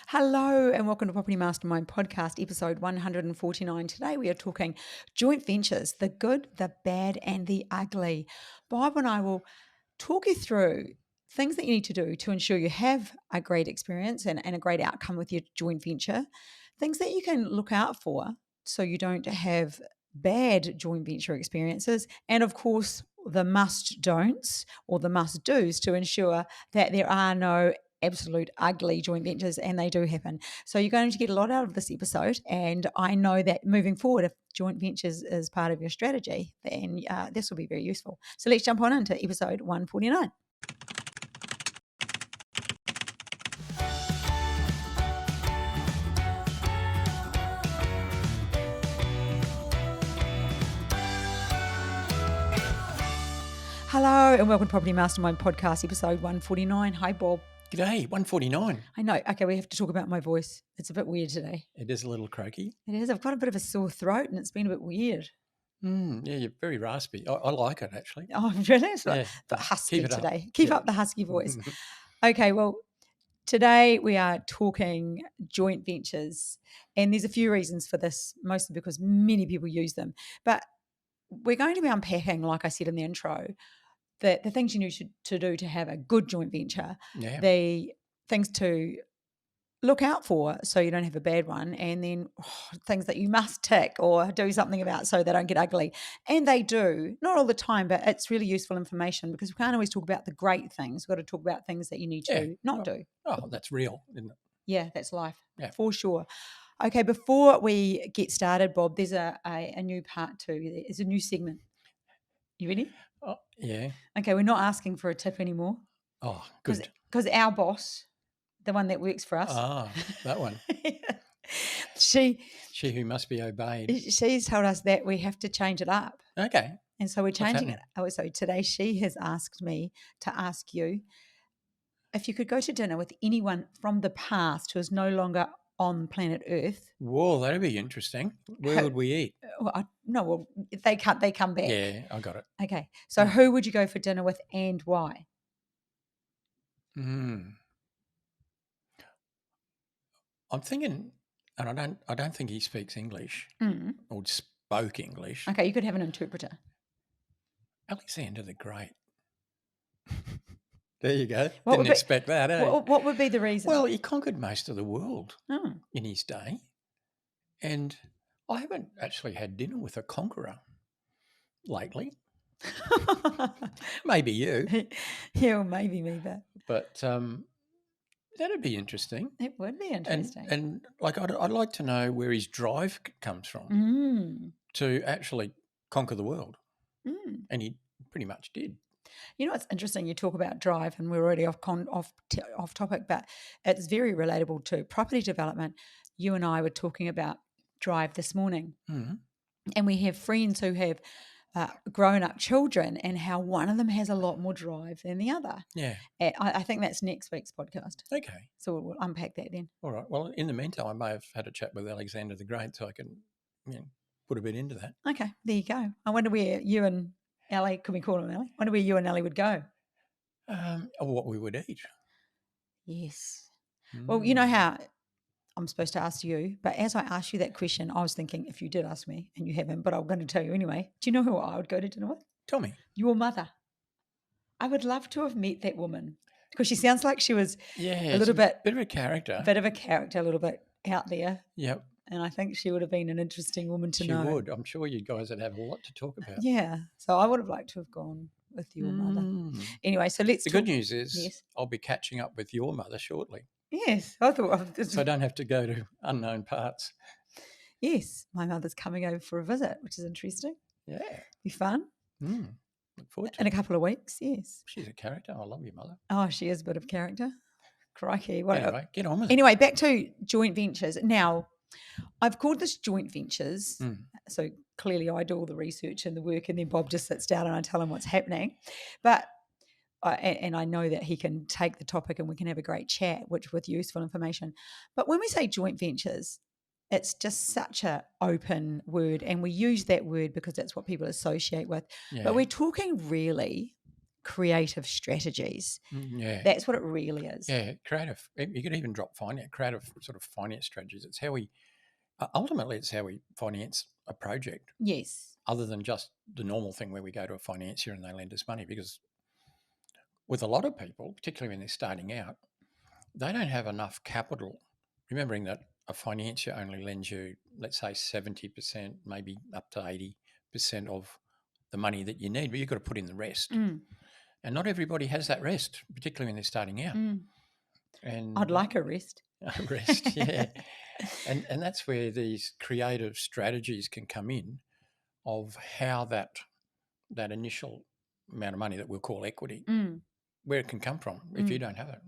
Hello and welcome to Property Mastermind Podcast, episode 149. Today we are talking joint ventures, the good, the bad, and the ugly. Bob and I will talk you through things that you need to do to ensure you have a great experience and a great outcome with your joint venture, things that you can look out for so you don't have bad joint venture experiences, and of course, the must don'ts or the must do's to ensure that there are no absolute ugly joint ventures, and they do happen. So you're going to get a lot out of this episode, and I know that moving forward, if joint ventures is part of your strategy, then this will be very useful. So let's jump on into episode 149. Hello and welcome to Property Mastermind Podcast, episode 149. Hi, Bob. G'day, 149. I know. Okay, we have to talk about my voice. It's a bit weird today. It is a little croaky. It is. I've got a bit of a sore throat and it's been a bit weird. Yeah, you're very raspy. I like it, actually. Oh, really? It's Yeah. but husky Keep it up. today. Keep Yeah. up the husky voice. Okay, well, today we are talking joint ventures, and there's a few reasons for this, mostly because many people use them. But we're going to be unpacking, like I said in the intro, the things you need to do to have a good joint venture, Yeah. the things to look out for so you don't have a bad one, and then things that you must tick or do something about so they don't get ugly. And they do, not all the time, but it's really useful information because we can't always talk about the great things. We've got to talk about things that you need to not do. Oh, that's real, isn't it? Yeah, that's life, Yeah. for sure. Okay, before we get started, Bob, there's a new part two. There's a new segment. You ready? Oh, yeah. Okay, we're not asking for a tip anymore. Oh, good. Because our boss, the one that works for us. Ah, that one. She who must be obeyed. She's told us that we have to change it up. Okay. And so we're changing it. happening? Oh, so today she has asked me to ask you if you could go to dinner with anyone from the past who is no longer on planet Earth. Whoa, that'd be interesting. Where would we eat? Well, if they come back. Yeah, I got it. Okay. So who would you go for dinner with and why? I'm thinking, and I don't think he speaks English or spoke English. Okay, you could have an interpreter. Alexander the Great. There you go. What Didn't expect that, eh? What would be the reason? Well, he conquered most of the world in his day. And I haven't actually had dinner with a conqueror lately. Maybe you. Yeah, well, maybe me, But that'd be interesting. It would be interesting. And like, I'd like to know where his drive comes from to actually conquer the world. And he pretty much did. You know, it's interesting. You talk about drive, and we're already off topic, but it's very relatable to property development. You and I were talking about drive this morning, and we have friends who have grown-up children, and how one of them has a lot more drive than the other. Yeah, I think that's next week's podcast. Okay, so we'll unpack that then. All right. Well, in the meantime, I may have had a chat with Alexander the Great, so I can put a bit into that. Okay, there you go. I wonder where you and Ellie, could we call him Ellie? I wonder where you and Ellie would go. Or what we would eat. Yes. Well, you know how I'm supposed to ask you, but as I asked you that question, I was thinking, if you did ask me, and you haven't, but I'm going to tell you anyway. Do you know who I would go to dinner with? Tell me. Your mother. I would love to have met that woman because she sounds like she was a little bit of a character. A bit of a character, a little bit out there. Yep. And I think she would have been an interesting woman to know. She would. I'm sure you guys would have a lot to talk about. Yeah. So I would have liked to have gone with your mother. Anyway, so let's The good news is I'll be catching up with your mother shortly. Yes. I thought so I don't have to go to unknown parts. Yes. My mother's coming over for a visit, which is interesting. Yeah. Be fun. Look forward to it. In a couple of weeks, yes. She's a character. I love your mother. Oh, she is a bit of character. Crikey. Anyway, get on with it. Anyway, back to joint ventures. Now, I've called this joint ventures. So clearly I do all the research and the work, and then Bob just sits down and I tell him what's happening. But and I know that he can take the topic and we can have a great chat, which with useful information. But when we say joint ventures, it's just such an open word, and we use that word because that's what people associate with. Yeah. But we're talking really creative strategies. Yeah. That's what it really is. Yeah, creative. You could even drop finance, creative sort of finance strategies. It's how we, ultimately, it's how we finance a project. Yes. Other than just the normal thing where we go to a financier and they lend us money. Because with a lot of people, particularly when they're starting out, they don't have enough capital. Remembering that a financier only lends you, let's say, 70%, maybe up to 80% of the money that you need, but you've got to put in the rest. Mm. And not everybody has that rest, particularly when they're starting out. Mm. And I'd like a rest. A rest, yeah. And that's where these creative strategies can come in, of how that initial amount of money that we'll call equity, where it can come from if you don't have it.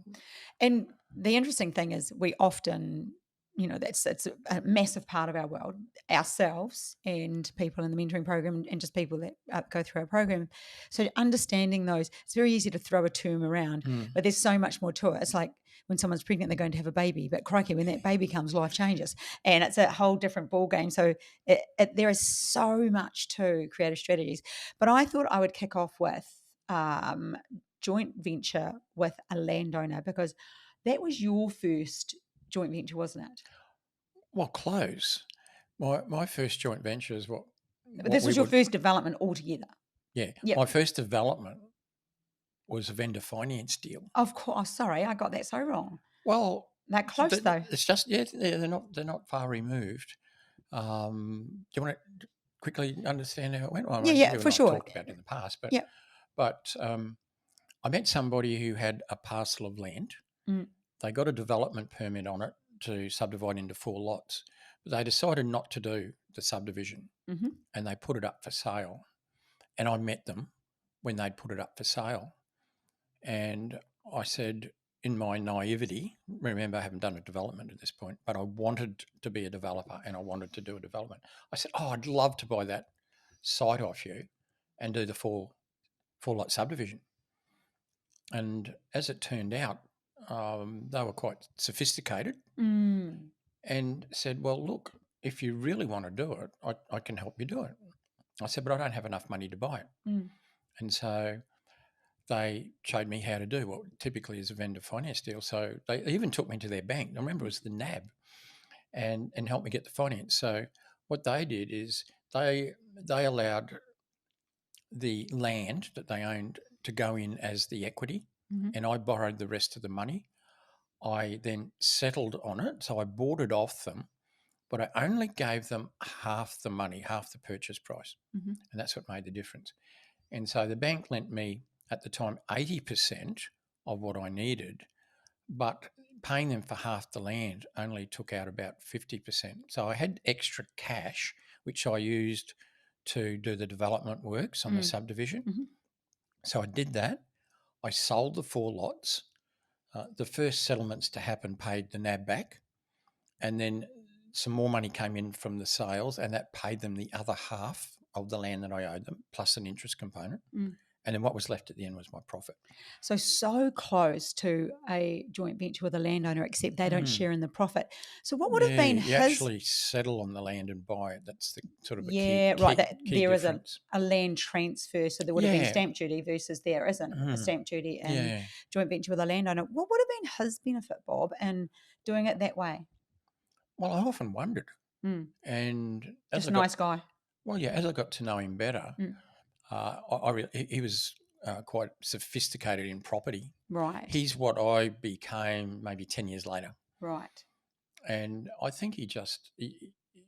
And the interesting thing is, we often, it's a massive part of our world, ourselves and people in the mentoring program and just people that go through our program. So understanding those, it's very easy to throw a term around, but there's so much more to it. It's like when someone's pregnant, they're going to have a baby, but crikey, when that baby comes, life changes, and it's a whole different ball game. So there is so much to creative strategies. But I thought I would kick off with joint venture with a landowner, because that was your first joint venture, wasn't it? Well, close. My first joint venture is what This we was your would. first development altogether. Yeah, Yep. my first development was a vendor finance deal. Of course. Sorry, I got that so wrong. Well, That close though. it's just, yeah, they're not far removed. Do you want to quickly understand how it went? Well, Yeah, you and for I have sure. talked about it in the past, but Yep. I met somebody who had a parcel of land. They got a development permit on it to subdivide into 4 lots, but they decided not to do the subdivision, and they put it up for sale. And I met them when they'd put it up for sale, and I said, in my naivety, remember I haven't done a development at this point, but I wanted to be a developer and I wanted to do a development. I said, oh, I'd love to buy that site off you and do the 4 lot subdivision. And as it turned out, they were quite sophisticated and said, well, look, if you really want to do it, I can help you do it. I said, but I don't have enough money to buy it. And so they showed me how to do what typically is a vendor finance deal. So they even took me to their bank. I remember it was the NAB, and helped me get the finance. So what they did is they allowed the land that they owned to go in as the equity, and I borrowed the rest of the money. I then settled on it, so I bought it off them, but I only gave them half the money, half the purchase price, and that's what made the difference. And so the bank lent me at the time 80% of what I needed, but paying them for half the land only took out about 50%. So I had extra cash, which I used to do the development works on the subdivision. So I did that. I sold the 4 lots. The first settlements to happen paid the NAB back, and then some more money came in from the sales, and that paid them the other half of the land that I owed them, plus an interest component. And then what was left at the end was my profit. So close to a joint venture with a landowner, except they don't share in the profit. So what would have been you his... actually settle on the land and buy it. That's the sort of a key there difference. Is a land transfer, so there would have been stamp duty versus there isn't a stamp duty and joint venture with a landowner. What would have been his benefit, Bob, in doing it that way? Well, I often wondered. And just a nice guy. Well, yeah, as I got to know him better, he was quite sophisticated in property. Right. He's what I became maybe 10 years later. Right. And I think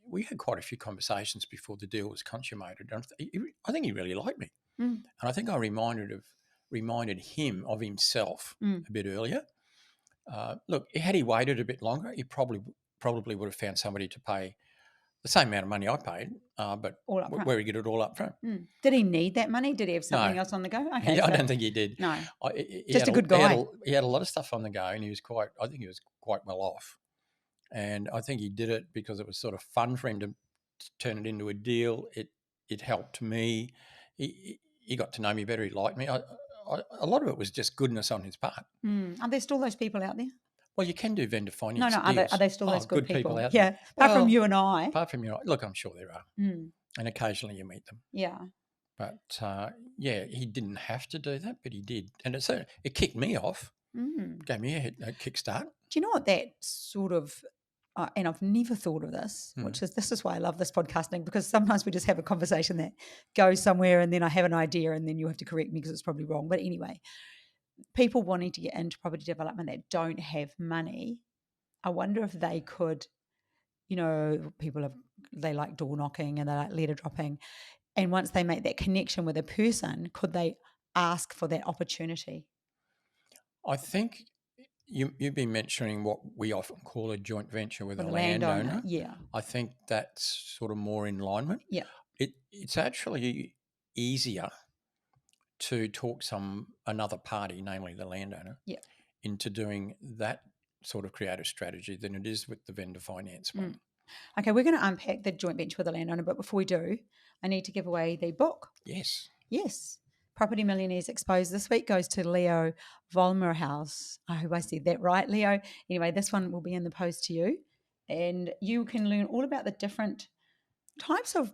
we had quite a few conversations before the deal was consummated. And I think he really liked me. And I think I reminded him of himself a bit earlier. Look, had he waited a bit longer, he probably would have found somebody to pay the same amount of money I paid, but where he get it all up front. Did he need that money? Did he have something else on the go? Okay, yeah, I don't think he did. No, he just a good guy. He had a lot of stuff on the go, and I think he was quite well off. And I think he did it because it was sort of fun for him to turn it into a deal. It helped me. He got to know me better. He liked me. A lot of it was just goodness on his part. Are there still those people out there? Well, you can do vendor finance deals. Are there still those good people out there? Yeah, apart from you and I. Apart from you, look, I'm sure there are. And occasionally you meet them. Yeah. But yeah, he didn't have to do that, but he did, and it kicked me off, Mm. gave me a kickstart. Do you know what that sort of, and I've never thought of this, Mm. this is why I love this podcasting, because sometimes we just have a conversation that goes somewhere and then I have an idea and then you have to correct me because it's probably wrong. But anyway, people wanting to get into property development that don't have money, I wonder if they could, they like door knocking and they like letter dropping. And once they make that connection with a person, could they ask for that opportunity I think you've been mentioning what we often call a joint venture with a with a landowner? landowner. Yeah. I think that's sort of more in alignment. Yeah. It's actually easier to talk another party, namely the landowner, Yeah. into doing that sort of creative strategy than it is with the vendor finance one. Okay, we're going to unpack the joint venture with the landowner, but before we do, I need to give away the book. Yes. Yes. Property Millionaires Exposed this week goes to Leo Volmerhaus. I hope I said that right, Leo. Anyway, this one will be in the post to you, and you can learn all about the different types of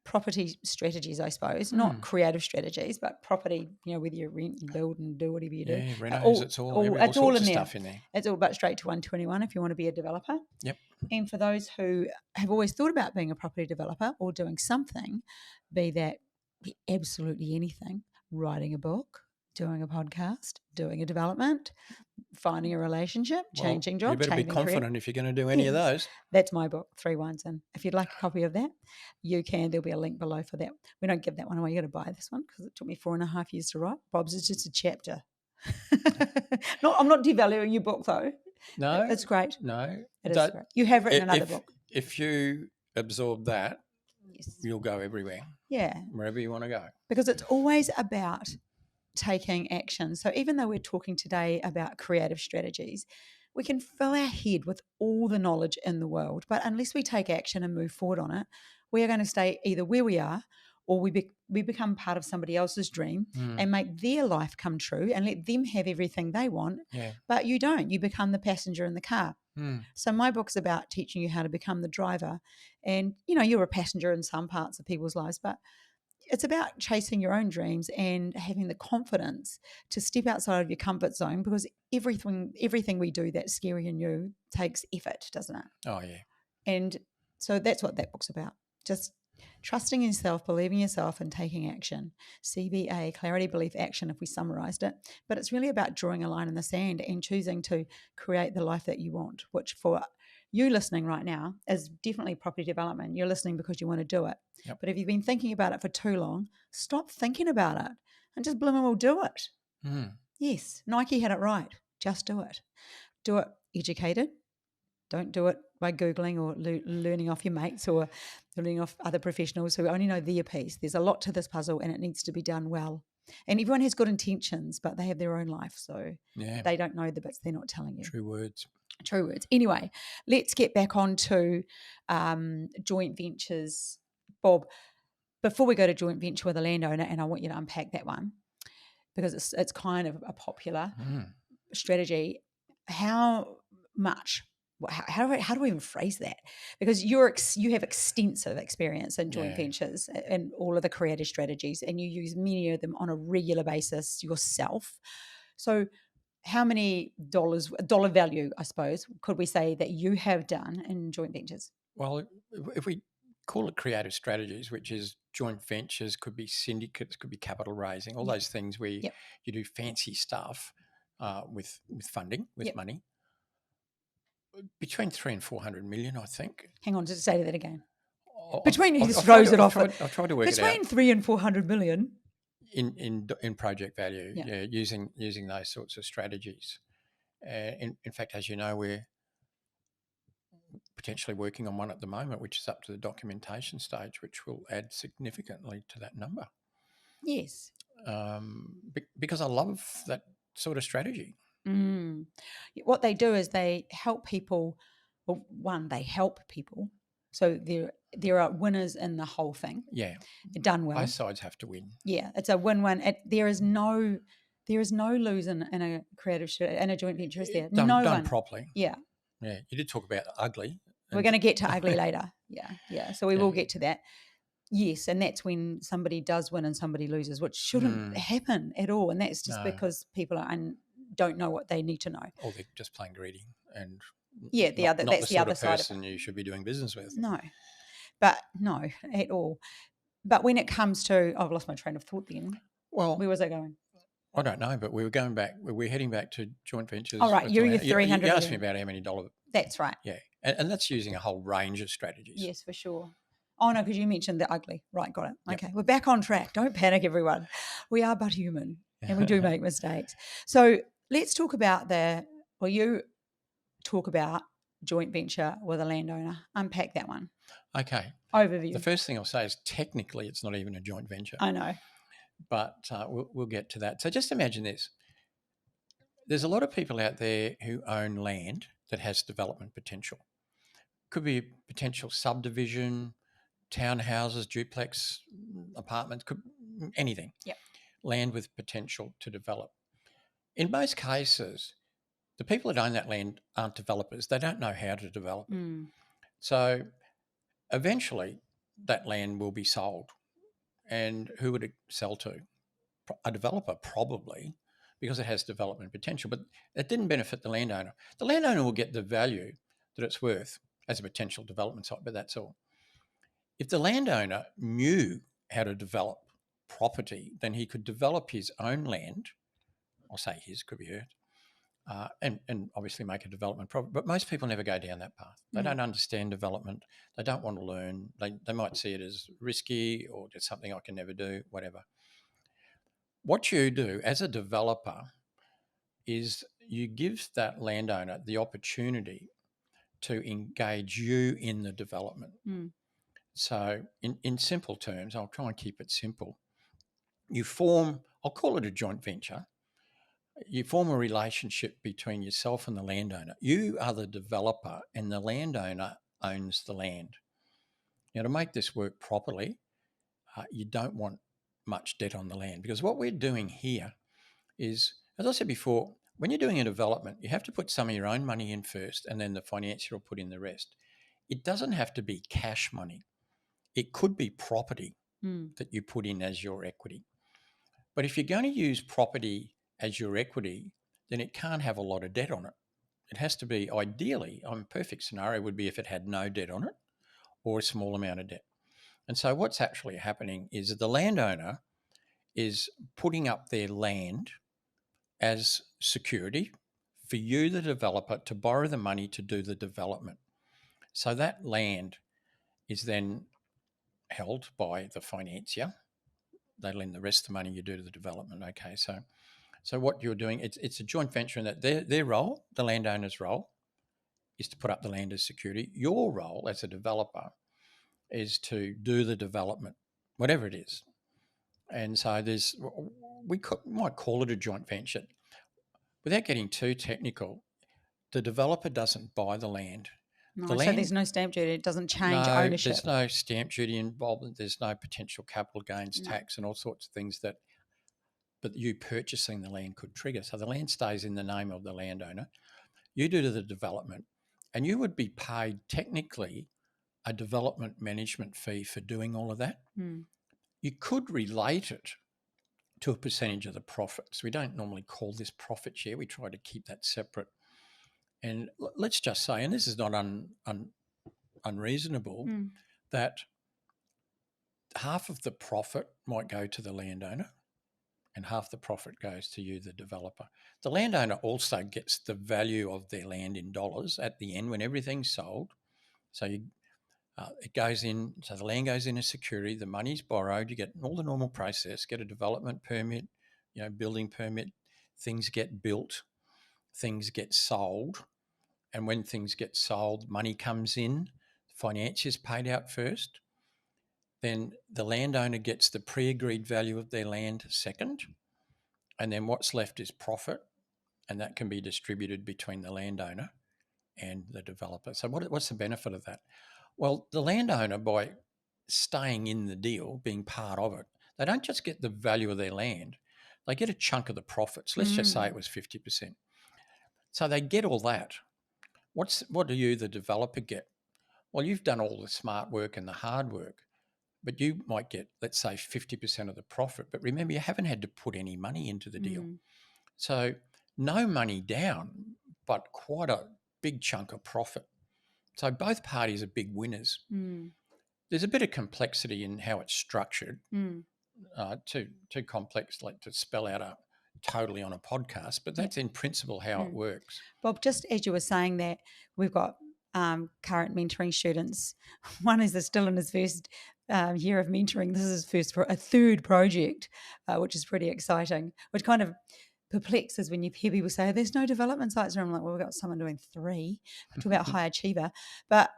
property strategies, I suppose, not creative strategies, but property, whether you rent and build and do whatever you do. Yeah, renos, it's all It's all sorts in of there. stuff in there. It's all about straight to 121 if you want to be a developer. Yep. And for those who have always thought about being a property developer or doing something, be absolutely anything, writing a book, doing a podcast, doing a development, finding a relationship, changing jobs, you better be changing career. confident if you're going to do any of those. That's my book, 3 Wines In. If you'd like a copy of that, you can. There'll be a link below for that. We don't give that one away. You got to buy this one because it took me 4.5 years to write. Bob's is just a chapter. I'm not devaluing your book though. No, it's great. No, it is great. You have written another book. If you absorb that, yes, you'll go everywhere. Yeah, wherever you want to go. Because it's always about taking action. So even though we're talking today about creative strategies, we can fill our head with all the knowledge in the world, but unless we take action and move forward on it, we are going to stay either where we are or we become part of somebody else's dream and make their life come true and let them have everything they want. Yeah. But you don't. You become the passenger in the car. So my book's about teaching you how to become the driver. And, you're a passenger in some parts of people's lives, but it's about chasing your own dreams and having the confidence to step outside of your comfort zone, because everything we do that's scary and new takes effort, doesn't it? Oh, yeah. And so that's what that book's about. Just trusting in yourself, believing in yourself, and taking action. CBA, clarity, belief, action, if we summarized it. But it's really about drawing a line in the sand and choosing to create the life that you want, which for you listening right now is definitely property development. You're listening because you want to do it. Yep. But if you've been thinking about it for too long, stop thinking about it and just blooming will do it. Yes, Nike had it right. Just do it. Do it educated. Don't do it by Googling or learning off your mates or learning off other professionals who only know their piece. There's a lot to this puzzle and it needs to be done well. And everyone has good intentions, but they have their own life. So they don't know the bits they're not telling you. True words. Anyway, let's get back on to joint ventures. Bob, before we go to joint venture with a landowner, and I want you to unpack that one because it's kind of a popular strategy. How much? How do we even phrase that? Because you have extensive experience in joint ventures and all of the creative strategies, and you use many of them on a regular basis yourself. So how many dollar value, I suppose, could we say that you have done in joint ventures? Well, if we call it creative strategies, which is joint ventures, could be syndicates, could be capital raising, all those things where you do fancy stuff with funding, with money. Between 300 and 400 million, I think. Hang on, just say that again. I'll try to work it out. Between 300 and 400 million in project value, using those sorts of strategies. In fact, as you know, we're potentially working on one at the moment, which is up to the documentation stage, which will add significantly to that number. Yes. Because I love that sort of strategy. What they do is they help people. Well, one, they help people. So there are winners in the whole thing. Yeah. Done well. Both sides have to win. Yeah, it's a win-win. There is no losing in a creative in a joint venture, is there? Done properly. Yeah. Yeah. You did talk about ugly. We're going to get to ugly later. Yeah. So we will get to that. Yes, and that's when somebody does win and somebody loses, which shouldn't Mm, happen at all. And that's just no, because people don't know what they need to know. or they're just plain greedy and Yeah, not the that's the sort other of side of it. person you should be doing business with. No, but no, at all. But when it comes to, oh, I've lost my train of thought then. Where Well, was I going? I don't know, but we were going back. We're heading back to joint All ventures right, with the you're your land. You 300 asked me million. about how many dollar. That's right. Yeah, and that's using a whole range of strategies. Yes, for sure. Oh, no, because you mentioned the ugly. Right, got it. Yep. Okay, we're back on track. Don't panic, everyone. We are but human and we do make mistakes. So let's talk about you talk about joint venture with a landowner. Unpack that one. Okay. The Overview. first thing I'll say is technically it's not even a joint venture, I know. but we'll get to that. So just imagine this. There's a lot of people out there who own land that has development potential. Could be a potential subdivision, townhouses, duplex, apartments, anything. Yep. Land with potential to develop. In most cases, the people that own that land aren't developers. They don't know how to develop it. Mm. So eventually, that land will be sold. And who would it sell to? A developer, probably, because it has development potential. But it didn't benefit the landowner. The landowner will get the value that it's worth as a potential development site, but that's all. If the landowner knew how to develop property, then he could develop his own land. I'll say his, could be hers, and obviously make a development profit. But most people never go down that path. They don't understand development. They don't want to learn. They might see it as risky or just something I can never do, whatever. What you do as a developer is you give that landowner the opportunity to engage you in the development. Mm. So, in simple terms, I'll try and keep it simple. You form, I'll call it a joint venture. You form a relationship between yourself and the landowner. You are the developer, and the landowner owns the land. Now, to make this work properly, you don't want much debt on the land, because what we're doing here is, as I said before, when you're doing a development, you have to put some of your own money in first, and then the financier will put in the rest. It doesn't have to be cash money. It could be property that you put in as your equity. But if you're going to use property as your equity, then it can't have a lot of debt on it. It has to be, ideally, a perfect scenario would be if it had no debt on it or a small amount of debt. And so what's actually happening is that the landowner is putting up their land as security for you, the developer, to borrow the money to do the development. So that land is then held by the financier. They lend the rest of the money you do to the development. Okay, so what you're doing, it's a joint venture in that their role, the landowner's role, is to put up the land as security. Your role as a developer is to do the development, whatever it is. And so might call it a joint venture. Without getting too technical, the developer doesn't buy the land. The No, so land, there's no stamp duty. It doesn't change no, ownership. there's no stamp duty involved. There's no potential capital gains No. tax and all sorts of things that you purchasing the land could trigger. So the land stays in the name of the landowner. You do the development, and you would be paid technically a development management fee for doing all of that. Mm. You could relate it to a percentage of the profits. We don't normally call this profit share. We try to keep that separate. And let's just say, and this is not unreasonable, that half of the profit might go to the landowner and half the profit goes to you, the developer. The landowner also gets the value of their land in dollars at the end when everything's sold. So it goes in, so the land goes in as security, the money's borrowed, you get all the normal process, get a development permit, building permit, things get built, things get sold. And when things get sold, money comes in, financiers paid out first. Then the landowner gets the pre-agreed value of their land second. And then what's left is profit, and that can be distributed between the landowner and the developer. So what's the benefit of that? Well, the landowner, by staying in the deal, being part of it, they don't just get the value of their land, they get a chunk of the profits. Let's just say it was 50%. So they get all that. What do you, the developer, get? Well, you've done all the smart work and the hard work. but you might get, let's say, 50% of the profit. But remember, you haven't had to put any money into the deal. Mm. So no money down, but quite a big chunk of profit. So both parties are big winners. Mm. There's a bit of complexity in how it's structured, Mm. too complex like to spell out totally on a podcast, but Yeah. that's in principle how it Mm. works. Bob, just as you were saying that, we've got current mentoring students. One is still in his first year of mentoring. This is his a third project, which is pretty exciting, which kind of perplexes when you hear people say, there's no development sites. And I'm like, well, we've got someone doing 3. Talk about high achiever. But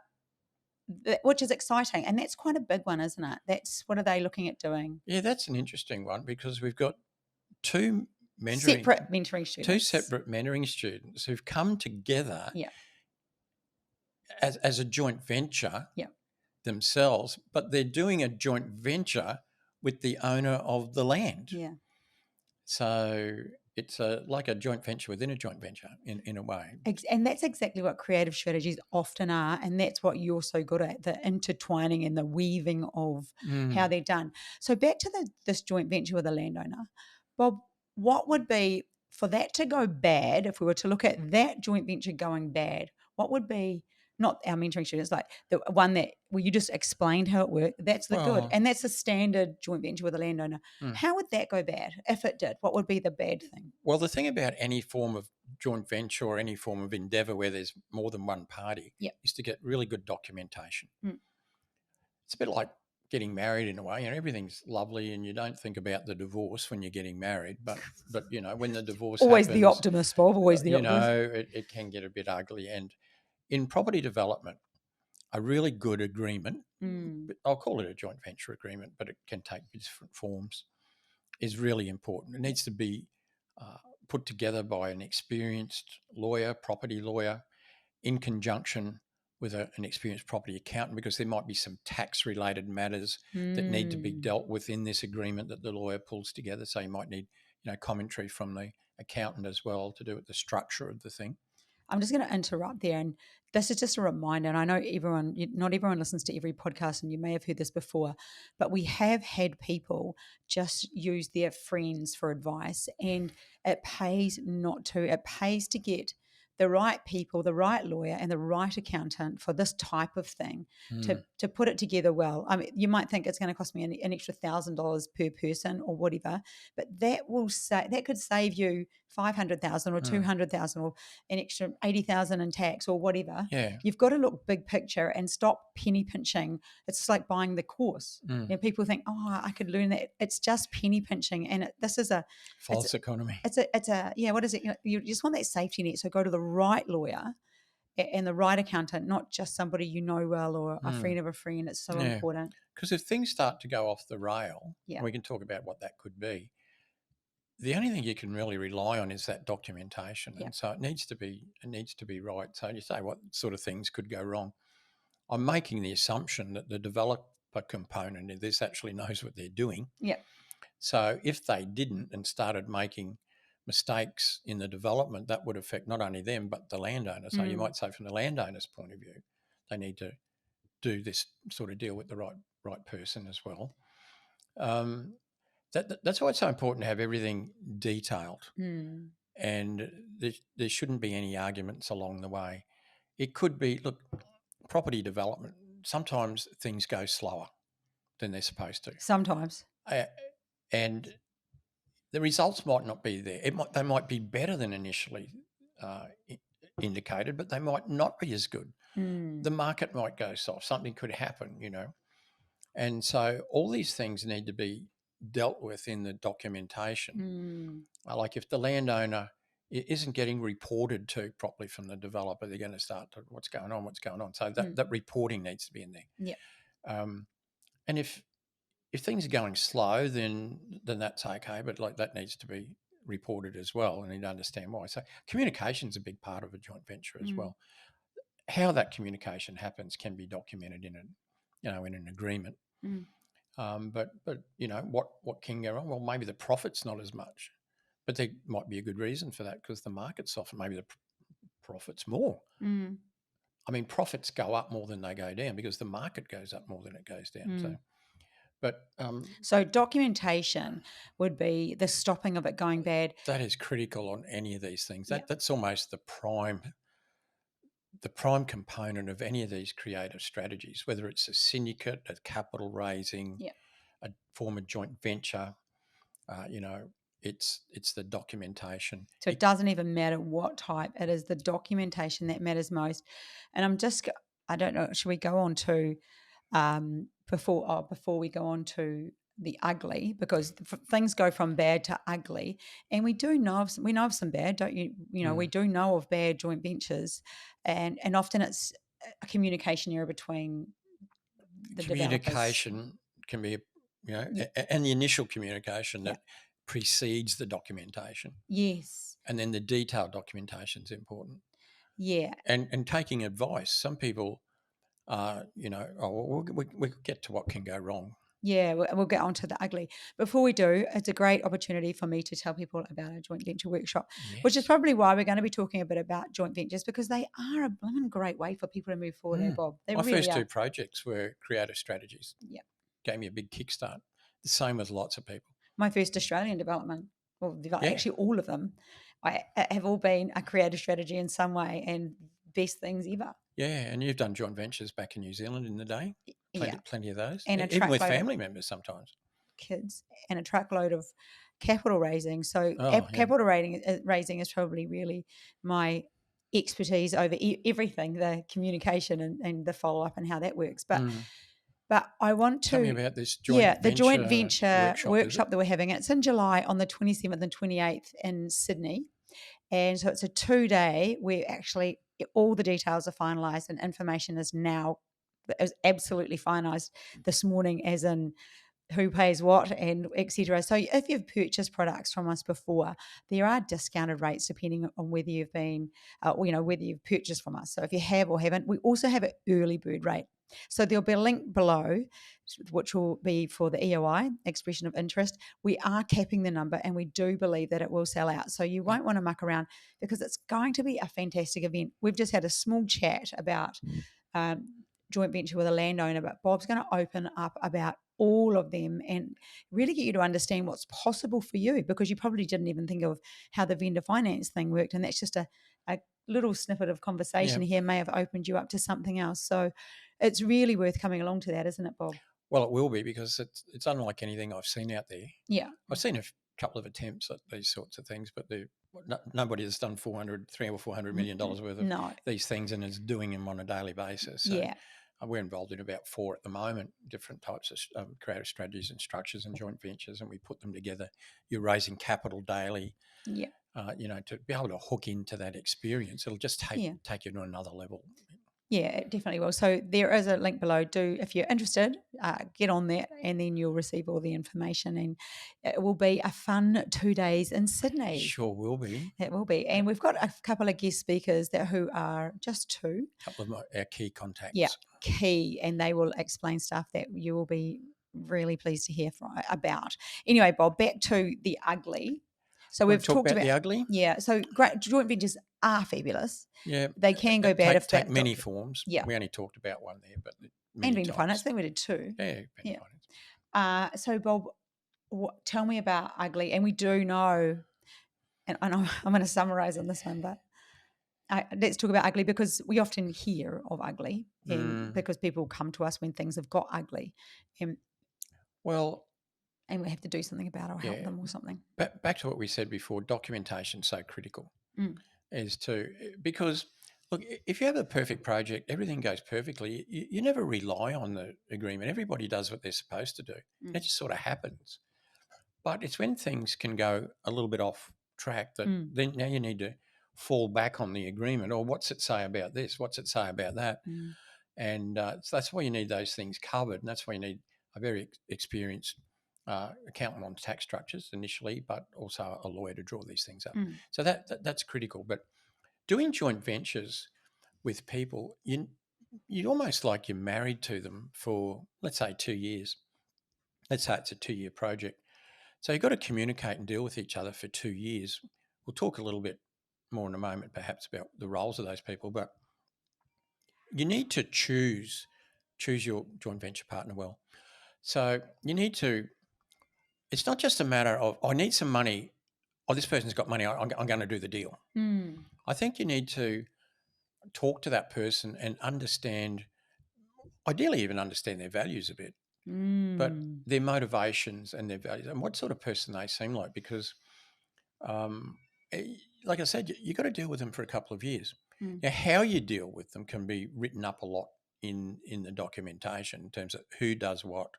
which is exciting. And that's quite a big one, isn't it? What are they looking at doing? Yeah, that's an interesting one because we've got two Separate mentoring two students. separate mentoring students who've come together Yeah. as a joint venture Yeah. themselves, but they're doing a joint venture with the owner of the land. Yeah. So it's like a joint venture within a joint venture in a way. And that's exactly what creative strategies often are. And that's what you're so good at, the intertwining and the weaving of how they're done. So back to this joint venture with a landowner, Bob, what would be, for that to go bad, if we were to look at that joint venture going bad, what would be, not our mentoring students, like the one that where you just explained how it worked, that's the good. Well, And that's a standard joint venture with a landowner. mm. How would that go bad if it did? What would be the bad thing? Well, the thing about any form of joint venture or any form of endeavour where there's more than one party Yeah. is to get really good documentation. Mm. It's a bit like getting married in a way. Everything's lovely, and you don't think about the divorce when you're getting married. But when the divorce Always happens, the optimist, Bob. Always the optimist. it can get a bit ugly. And in property development, a really good agreement, Mm. I'll call it a joint venture agreement, but it can take different forms, is really important. It needs to be put together by an experienced lawyer, property lawyer, in conjunction with an experienced property accountant, because there might be some tax related matters that need to be Mm. dealt with in this agreement that the lawyer pulls together. So you might need commentary from the accountant as well to do with the structure of the thing. I'm just going to interrupt there. And this is just a reminder. And I know not everyone listens to every podcast, and you may have heard this before, but we have had people just use their friends for advice. And it pays not to. It pays to get the right people, the right lawyer, and the right accountant for this type of thing to put it together well. I mean, you might think it's going to cost me an extra $1,000 per person or whatever, but that could save you 500,000 or 200,000 or an extra 80,000 in tax or whatever. Yeah. You've got to look big picture and stop penny pinching. It's just like buying the course. People think, oh, I could learn that. It's just penny pinching, and this is a false economy. It's a yeah. What is it? You just want that safety net. So go to the right lawyer and the right accountant, not just somebody you know well or a friend of a friend. It's so important. Because if things start to go off the rail, Yeah. we can talk about what that could be. The only thing you can really rely on is that documentation, and so it needs to be right. So you say, what sort of things could go wrong? I'm making the assumption that the developer component of this actually knows what they're doing. Yeah. So if they didn't and started making mistakes in the development, that would affect not only them but the landowner. So you might say, from the landowner's point of view, they need to do this sort of deal with the right person as well. That's why it's so important to have everything detailed, and there shouldn't be any arguments along the way. It could be, look, property development, sometimes things go slower than they're supposed to. Sometimes. And the results might not be there. They might be better than initially indicated, but they might not be as good. The market might go soft. Something could happen, And so all these things need to be dealt with in the documentation. Like if the landowner isn't getting reported to properly from the developer, they're going to start to, what's going on. So that reporting needs to be in there. Yeah. And if things are going slow, then that's okay, but like that needs to be reported as well, and you need to understand why. So communication is a big part of a joint venture as well. How that communication happens can be documented in an agreement. But what can go wrong? Well, maybe the profit's not as much, but there might be a good reason for that because the market's softened. Maybe the profit's more. I mean, profits go up more than they go down because the market goes up more than it goes down. So But So documentation would be the stopping of it going bad. that is critical on any of these things. Yeah, That's almost the prime component of any of these creative strategies, whether it's a syndicate, a capital raising, yeah. a form of joint venture. You know, it's the documentation. So it doesn't even matter what type, it is the documentation that matters most. And I don't know, should we go on to before we go on to the ugly, because things go from bad to ugly, and we know of some bad, don't you? You know, we Mm. do know of bad joint ventures, and often it's a communication error between the developers. Communication can be, Yeah, and the initial communication yeah, that precedes the documentation, yes, and then the detailed documentation is important. yeah. And taking advice. Some people, oh, well, we'll get to what can go wrong. Yeah, we'll get on to the ugly. Before we do, it's a great opportunity for me to tell people about our joint venture workshop, which is Yes. probably why we're going to be talking a bit about joint ventures, because they are a blooming great way for people to move forward, eh, Mm. Bob? They My really first two are. projects were creative strategies. Yeah. Gave me a big kickstart. The same with lots of people. My first Australian development, well, Yeah. actually all of them, have all been a creative strategy in some way, and best things ever. Yeah. And you've done joint ventures back in New Zealand in the day. Yeah. Plenty of those. And a Even with truckload of family members sometimes. kids and a truckload of capital raising. So Oh, yeah. raising is probably really my expertise over everything, the communication and the follow up and how that works. Mm. But I want Tell me to, about this yeah, joint the joint venture venture workshop, is it? workshop that we're having. It's in July on the 27th and 28th in Sydney. And so it's a 2 day where actually all the details are finalised and information is absolutely finalised this morning, as in who pays what and etc. So if you've purchased products from us before, there are discounted rates depending on whether you've been, whether you've purchased from us. So if you have or haven't, we also have an early bird rate. So there'll be a link below, which will be for the EOI, expression of interest. We are capping the number, and we do believe that it will sell out. So you won't want to muck around, because it's going to be a fantastic event. We've just had a small chat about um, joint venture with a landowner, but Bob's going to open up about all of them and really get you to understand what's possible for you, because you probably didn't even think of how the vendor finance thing worked. And that's just a little snippet of Yeah. conversation here may have opened you up to something else. So it's really worth coming along to that, isn't it, Bob? Well, it will be, because it's unlike anything I've seen out there. Yeah. I've seen a couple of attempts at these sorts of things, but nobody has done 3 or $400 million worth of No. these things and is doing them on a daily basis. So Yeah. we're involved in about 4 at the moment, different types of creative strategies and structures and joint ventures, and we put them together. You're raising capital daily. Yeah. To be able to hook into that experience, it'll just Yeah. take you to another level. Yeah, it definitely will. So there is a link below. If you're interested, get on that, and then you'll receive all the information. And it will be a fun 2 days in Sydney. Sure will be. It will be. And we've got a couple of guest speakers who are just two. A couple of our key Yeah, contacts. key. And they will explain stuff that you will be really pleased to hear about. Anyway, Bob, back to the ugly. So Want we've to talk talked about about, the ugly? yeah. So great joint ventures are fabulous. Yeah, They can go bad if take that. many forms. Yeah. We only talked about one there, but And many vendor finance, I types. think we did two. Yeah, vendor Yeah. finance. So Bob, tell me about ugly. And we do know, and I'm going to summarize on this one, but let's talk about ugly, because we often hear of ugly, and because people come to us when things have got ugly, and Well, we have to do something about it or help yeah. them or something. Back to what we said before, documentation so critical because look, if you have a perfect project, everything goes perfectly. You never rely on the agreement. Everybody does what they're supposed to do. It just sort of happens. But it's when things can go a little bit off track that then now you need to fall back on the agreement, or what's it say about this? What's it say about that? And so that's why you need those things covered, and that's why you need a very experienced accountant on tax structures initially, but also a lawyer to draw these things up. So that's critical. But doing joint ventures with people, you almost like you're married to them for, let's say, 2 years. Let's say it's a 2-year project. So you've got to communicate and deal with each other for 2 years. We'll talk a little bit more in a moment, perhaps, about the roles of those people, but you need to choose your joint venture partner well. So you need to, it's not just a matter of, I need some money. Oh, this person's got money. I'm going to do the deal. Mm. I think you need to talk to that person and understand, ideally, even understand their values a bit, but Mm. their motivations and their values and what sort of person they seem like. Because, um, like I said, you got to deal with them for a couple of years. Mm. Now, how you deal with them can be written up a lot in the documentation in terms of who does what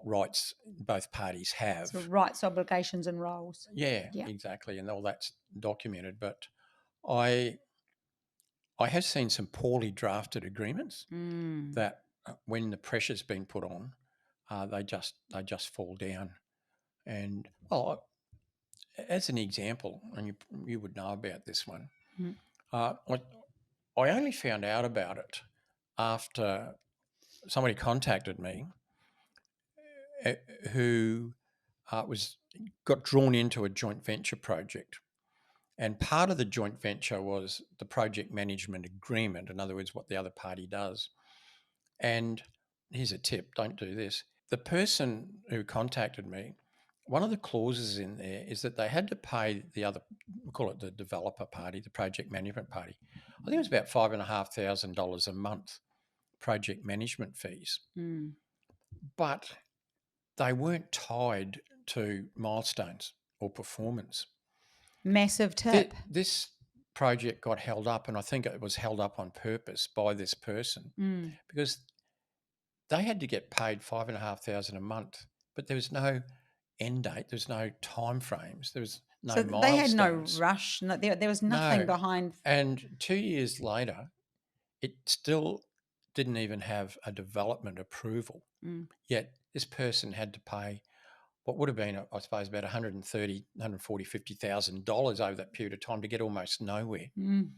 rights both parties So have. rights, obligations, and roles. Yeah, Yeah. exactly, and all that's documented. But I I have seen some poorly drafted agreements Mm. that, when the pressure's been put on, they just fall down. And well, as an example, and you would know about this one, Mm. I only found out about it after somebody contacted me, uh, who was got drawn into a joint venture project. And part of the joint venture was the project management agreement, in other words, what the other party does. And here's a tip, don't do this. The person who contacted me, one of the clauses in there is that they had to pay the other, we'll call it the developer party, the project management party. I think it was about $5,500 a month project management fees. Mm. But they weren't tied to milestones or performance. Massive tip. This project got held up, and I think it was held up on purpose by this person, Mm. because they had to get paid 5,500 a month, but there was no end date, there's no time frames, there was no So they had no milestones. rush. No, there was nothing No. behind. And 2 years later, it still didn't even have a development approval. Mm. Yet this person had to pay what would have been, I suppose, about 130, 140, $50,000 over that period of time to get almost nowhere. Mm.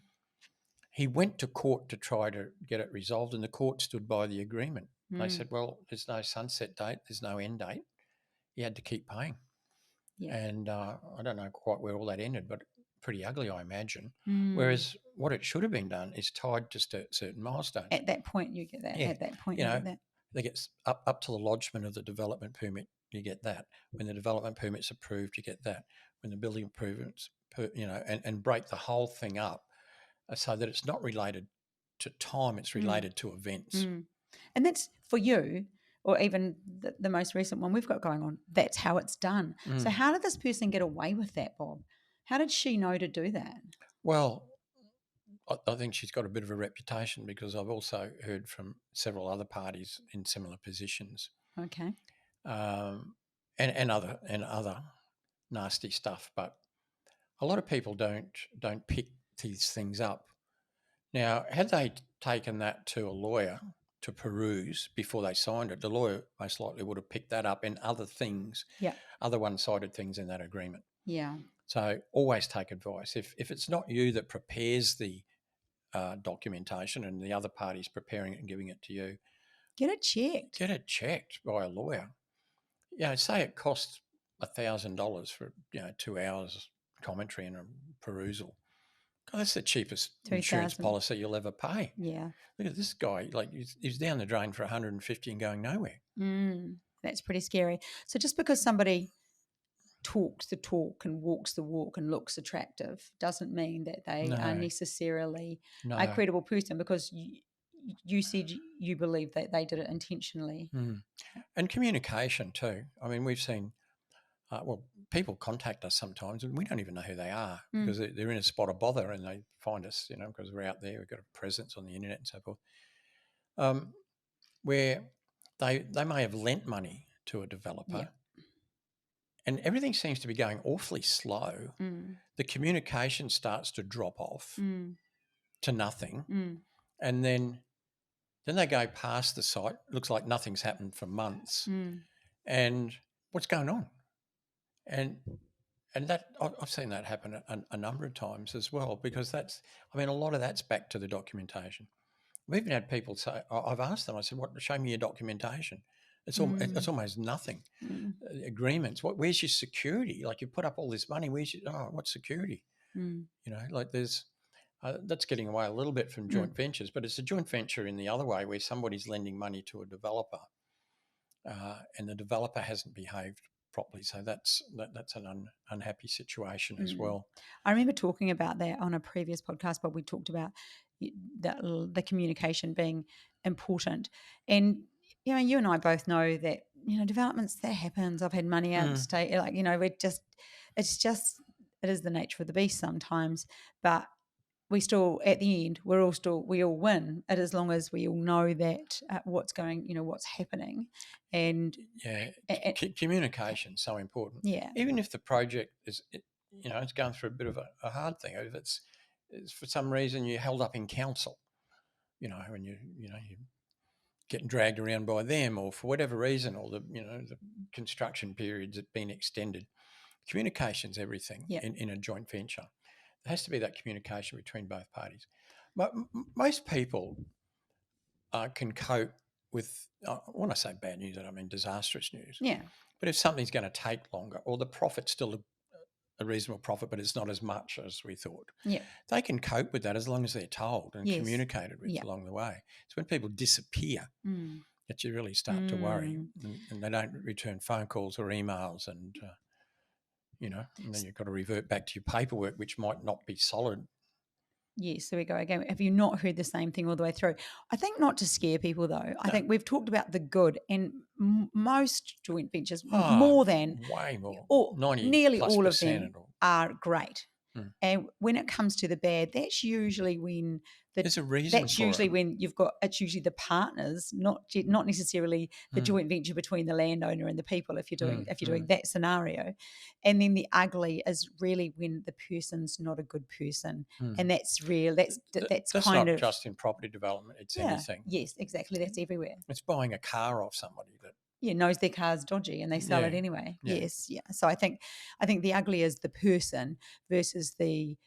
He went to court to try to get it resolved, and the court stood by the agreement. They Mm. said, well, there's no sunset date, there's no end date. He had to keep paying. Yeah. And I don't know quite where all that ended, but pretty ugly, I imagine. Mm. Whereas what it should have been done is tied to certain milestones. At that point, you get that. Yeah, At that point, you you know, get that. they get up to the lodgement of the development permit, you get that. When the development permit's approved, you get that. When the building improvements, and break the whole thing up, so that it's not related to time, it's Mm. related to events. Mm. And that's for you, or even the most recent one we've got going on. That's how it's done. So, Mm. how did this person get away with that, Bob? How did she know to do that? Well, I think she's got a bit of a reputation, because I've also heard from several other parties in similar positions, Okay. um, and other nasty stuff. But a lot of people don't pick these things up. Now, had they taken that to a lawyer to peruse before they signed it, the lawyer most likely would have picked that up in other things, Yeah. other one-sided things in that agreement. Yeah. So always take advice. If it's not you that prepares the documentation and the other party's preparing it and giving it to you, Get it checked. get it checked by a lawyer. Say it costs $1,000 for 2 hours commentary and a perusal. God, that's the cheapest insurance 2000. policy you'll ever pay. Yeah. Look at this guy, like he's down the drain for 150 and going nowhere. That's pretty scary. So, just because somebody talks the talk and walks the walk and looks attractive doesn't mean that they are No, necessarily a no. credible person, because you said you believe that they did it intentionally. Mm. And communication too. I mean, we've seen, people contact us sometimes and we don't even know who they are, Mm. because they're in a spot of bother and they find us, because we're out there, we've got a presence on the internet and so forth, where they may have lent money to a Yeah. developer, and everything seems to be going awfully slow. Mm. The communication starts to drop off Mm. to nothing, Mm. and then they go past the site. Looks like nothing's happened for months, Mm. and what's going on? And that I've seen that happen a number of times as well, because a lot of that's back to the documentation. We've even had people say, I've asked them, I said, "What? Show me your documentation." It's Mm. almost nothing. Mm. Agreements. Where's your security? Like, you put up all this money. What's security? Mm. Like there's. That's getting away a little bit from Mm. joint ventures, but it's a joint venture in the other way, where somebody's lending money to a developer, and the developer hasn't behaved properly. So that's an unhappy situation as Mm. well. I remember talking about that on a previous podcast, but we talked about the communication being important. And, you and I both know that, developments, that happens. I've had money out of Mm. state, like, it is the nature of the beast sometimes, but we still, at the end, we all win, as long as we all know that what's happening. And, Yeah, and communication so important. yeah, Even if the project it's going through a bit of a hard thing. If it's for some reason you're held up in council, when you getting dragged around by them, or for whatever reason, or the construction periods have been extended. Communication's everything yeah, in a joint venture. There has to be that communication between both parties. But most people can cope with, when I say bad news, I don't mean disastrous news. yeah, But if something's going to take longer, or the profit's still a reasonable profit, but it's not as much as we thought, yeah, they can cope with that as long as they're told and yes, communicated with yeah. along the way. It's when people disappear Mm. that you really start to worry, Mm. and they don't return phone calls or emails, and then you've got to revert back to your paperwork, which might not be solid. Yes, there we go again. Have you not heard the same thing all the way through? I think not to scare people though. I No, think we've talked about the good, and most joint ventures, ah, more than, way more, or 90 nearly plus all of percent them at all. are great. Mm. And when it comes to the bad, the There's a reason that's for it. usually when it's usually the partners, not necessarily the Mm, joint venture between the landowner and the people. If you're doing mm. that scenario, and then the ugly is really when the person's not a good person, and Mm. that's real. That's That's kind not of, just in property development, it's yeah, anything. yes, exactly. That's everywhere. It's buying a car off somebody that, Yeah, knows their car's dodgy and they sell it yeah, anyway. yeah. Yes, yeah. So I think the ugly is the person versus the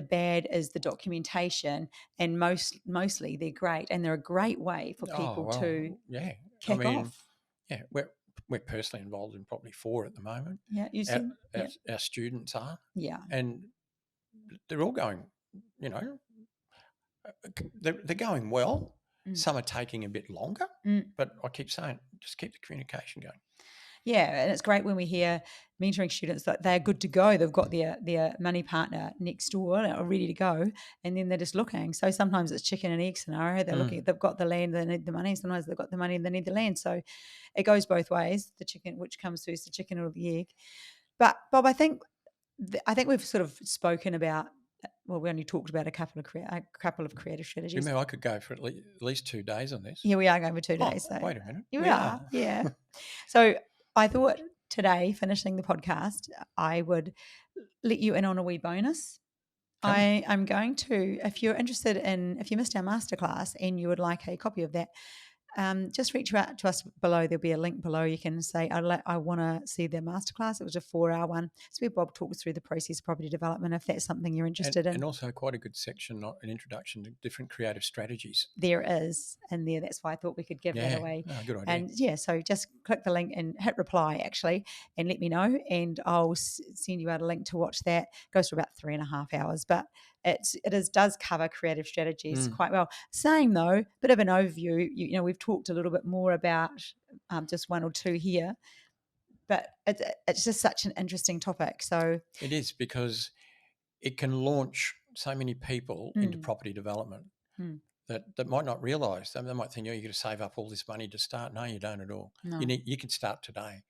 bad is the documentation, and mostly they're great, and they're a great way for Oh, people to well, yeah. I kick mean, off. yeah, we're personally involved in probably four at the moment. Yeah, you Our, see? our, Yeah. our students are, Yeah. and they're all going, you know, they're going well. Mm. Some are taking a bit longer, Mm. but I keep saying, just keep the communication going. Yeah, and it's great when we hear mentoring students that they're good to go. They've got their money partner next door or ready to go, and then they're just looking. So sometimes it's chicken and egg scenario. They're Mm. looking. They've got the land, they need the money. Sometimes they've got the money, they need the land. So it goes both ways. The chicken, which comes first, the chicken or the egg? But Bob, I think we've sort of spoken about. Well, we only talked about a couple of creative You strategies. mean I could go for at least 2 days on this? Here we are going for Oh, 2 days. So wait a minute. here we We are. are. Yeah. So I thought today, finishing the podcast, I would let you in on a wee bonus. Okay. I'm going to, if you missed our masterclass and you would like a copy of that, just reach out to us below. There'll be a link below. You can say, I want to see the masterclass. It was a 4-hour one. It's where Bob talks through the process of property development, if that's something you're interested in. And also quite a good section, an introduction to different creative strategies. There is in there. That's why I thought we could give that Yeah. away. Oh, good idea. And yeah, so just click the link and hit reply actually, and let me know, and I'll send you out a link to watch that. It goes for about 3.5 hours, but does cover creative strategies Mm. quite well. Saying though, bit of an overview. We've talked a little bit more about just one or two here, but it's just such an interesting topic. So It is, because it can launch so many people into mm, property development mm, that might not realise. They might think, you've got to save up all this money to start. No, you don't at all. no, You can start today.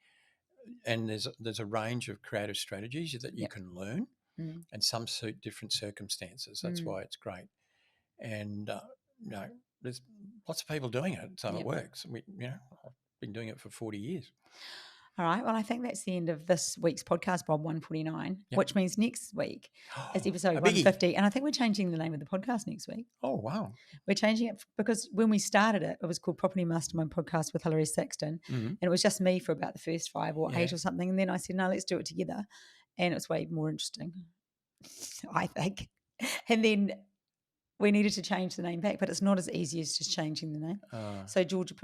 And there's a range of creative strategies that you yep, can learn, mm, and some suit different circumstances. That's mm, why it's great. And you know, there's lots of people doing it, so it yep. works. I've been doing it for 40 years. All right. Well, I think that's the end of this week's podcast, Bob 149, Yep. which means next week is episode A biggie. 150. And I think we're changing the name of the podcast next week. Oh, wow. We're changing it because when we started it, it was called Property Mastermind Podcast with Hilary Sexton. Mm-hmm. And it was just me for about the first 5 or 8 Yeah. or something. And then I said, no, let's do it together. And it's way more interesting, I think. And then we needed to change the name back, but it's not as easy as just changing the name. So Georgia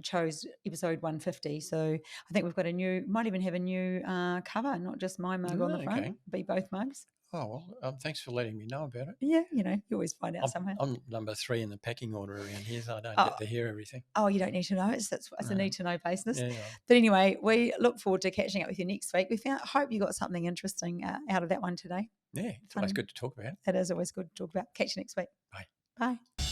chose episode 150. So I think we've got might even have a new cover, not just my mug on the front, Okay. be both mugs. Oh, well, thanks for letting me know about it. Yeah, you always find out I'm, somewhere. I'm number 3 in the pecking order around here, so I don't Oh, get to hear everything. oh, you don't need to know. It's a No. need to know basis. Yeah. But anyway, we look forward to catching up with you next week. Hope you got something interesting out of that one today. Yeah. It's always Fun. good to talk about. It is always good to talk about. Catch you next week. Bye. Bye.